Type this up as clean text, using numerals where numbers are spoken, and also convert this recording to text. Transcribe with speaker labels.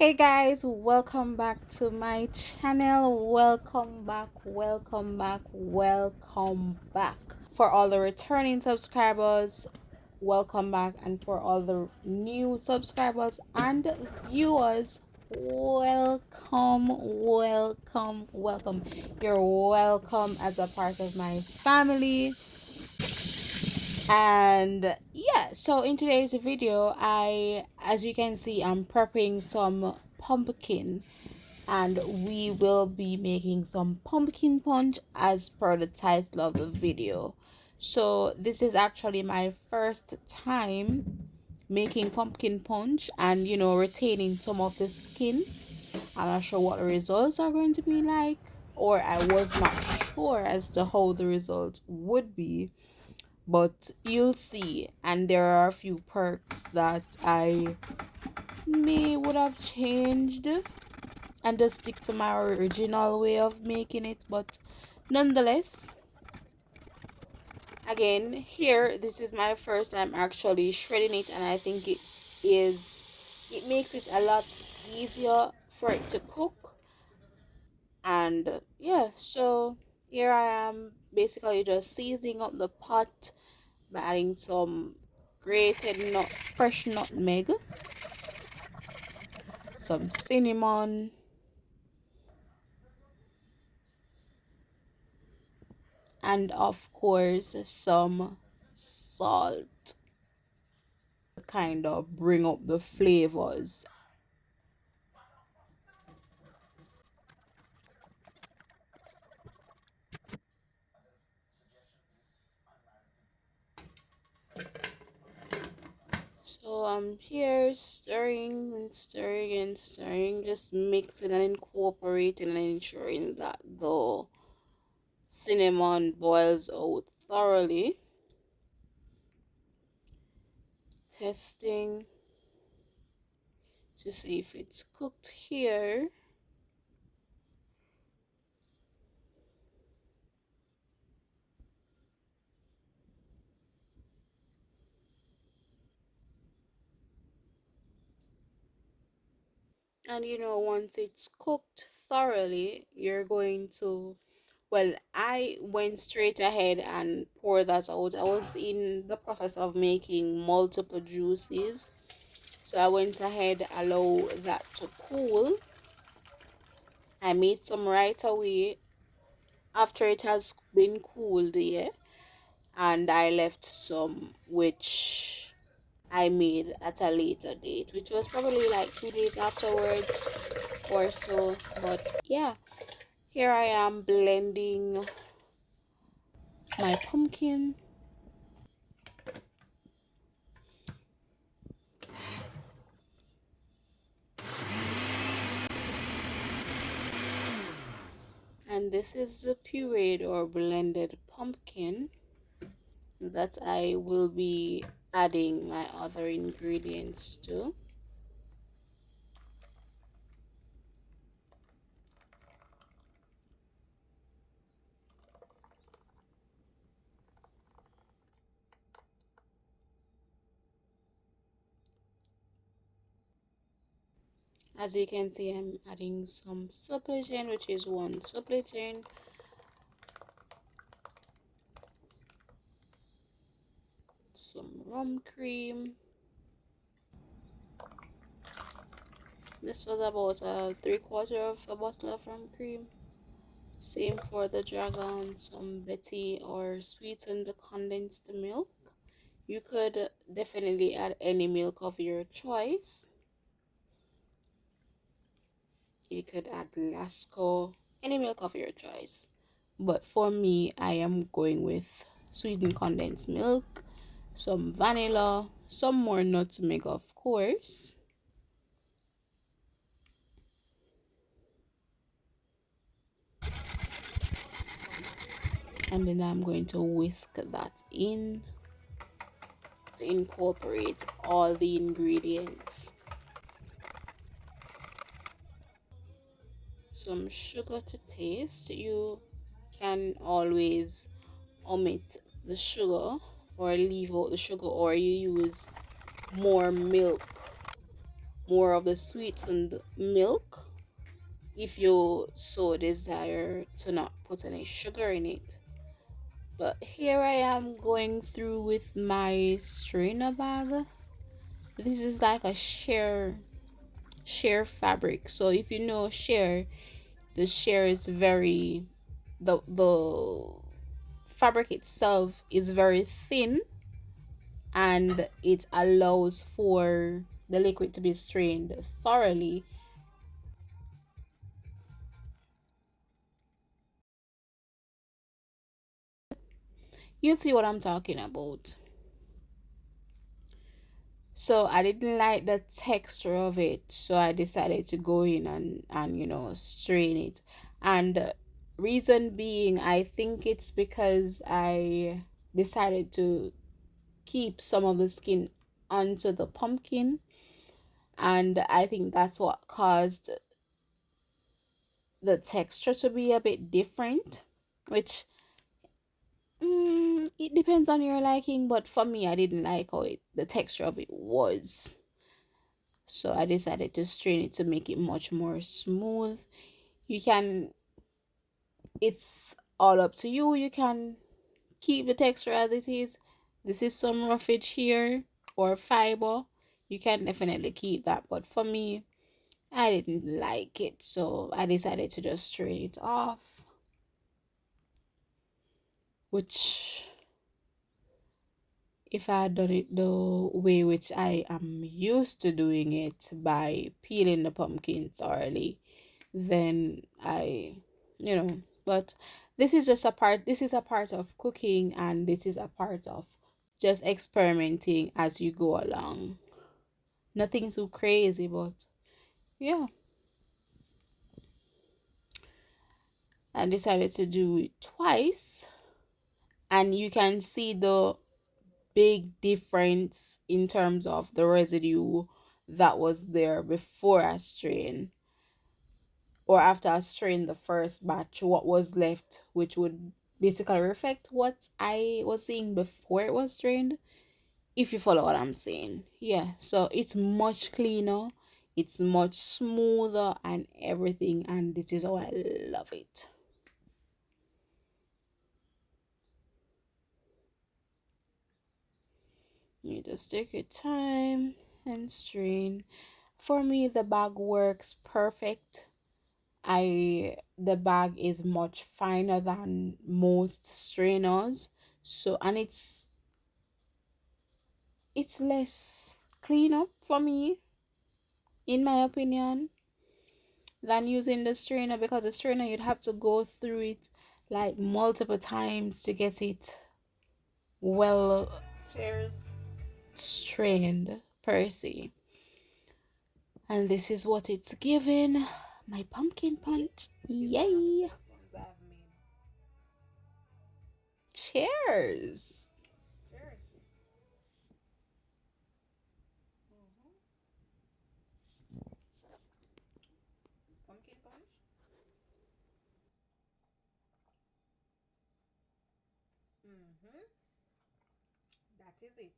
Speaker 1: Hey guys, welcome back to my channel. Welcome back. For all the returning subscribers, welcome back. And for all the new subscribers and viewers, welcome. You're welcome as a part of my family. And yeah, so in today's video, as you can see, I'm prepping some pumpkin, and we will be making some pumpkin punch as per the title of the video. So this is actually my first time making pumpkin punch, and retaining some of the skin. I'm not sure what the results are going to be like, or I was not sure as to how the results would be, but you'll see. And there are a few perks that I may would have changed and just stick to my original way of making it, but nonetheless, again, here, this is my first time actually shredding it, and I think it makes it a lot easier for it to cook. And yeah, so here I am basically just seasoning up the pot by adding some fresh nutmeg, some cinnamon, and of course some salt, kind of bring up the flavors. So I'm here stirring and stirring and stirring, just mixing and incorporating and ensuring that the cinnamon boils out thoroughly. Testing to see if it's cooked here. And once it's cooked thoroughly, you're going to, well, I went straight ahead and pour that out. I was in the process of making multiple juices, so I went ahead, allow that to cool. I made some right away after it has been cooled, yeah, and I left some which I made at a later date, which was probably like 2 days afterwards or so. But yeah, here I am blending my pumpkin. And this is the pureed or blended pumpkin that I will be adding my other ingredients to. As you can see, I'm adding some supplicant, which is one supplicant, some rum cream. This was about a 3/4 of a bottle of rum cream. Same for the dragon, some Betty or sweeten the condensed milk. You could definitely add any milk of your choice. You could add Lasco, any milk of your choice. But for me, I am going with sweetened condensed milk, some vanilla, some more nutmeg, of course. And then I'm going to whisk that in to incorporate all the ingredients. Some sugar to taste. You can always omit the sugar or leave out the sugar, or you use more milk more of the sweetened milk if you so desire to not put any sugar in it. But here I am going through with my strainer bag. This is like a sheer fabric. So if you know sheer, the sheer is very the fabric itself is very thin, and it allows for the liquid to be strained thoroughly. You see what I'm talking about. So I didn't like the texture of it, so I decided to go in and strain it. And reason being, I think it's because I decided to keep some of the skin onto the pumpkin, and I think that's what caused the texture to be a bit different, which it depends on your liking, but for me, I didn't like how the texture of it was. So I decided to strain it to make it much more smooth. You can, it's all up to you. You can keep the texture as it is. This is some roughage here or fiber. You can definitely keep that, but for me, I didn't like it, so I decided to just strain it off, which if I had done it the way which I am used to doing it by peeling the pumpkin thoroughly, then but this is a part of cooking, and this is a part of just experimenting as you go along. Nothing too crazy, but yeah, I decided to do it twice, and you can see the big difference in terms of the residue that was there before I strained, or after I strained the first batch, what was left, which would basically reflect what I was seeing before it was strained, if you follow what I'm saying. Yeah, so it's much cleaner, it's much smoother, and everything, and this is how I love it. You just take your time and strain. For me, the bag works perfect. The bag is much finer than most strainers, so and it's less cleanup for me, in my opinion, than using the strainer, because the strainer you'd have to go through it like multiple times to get it well strained per se. And this is what it's given. My pumpkin punch. Yay! Cheers! Pumpkin punch? Mm-hmm. That is it.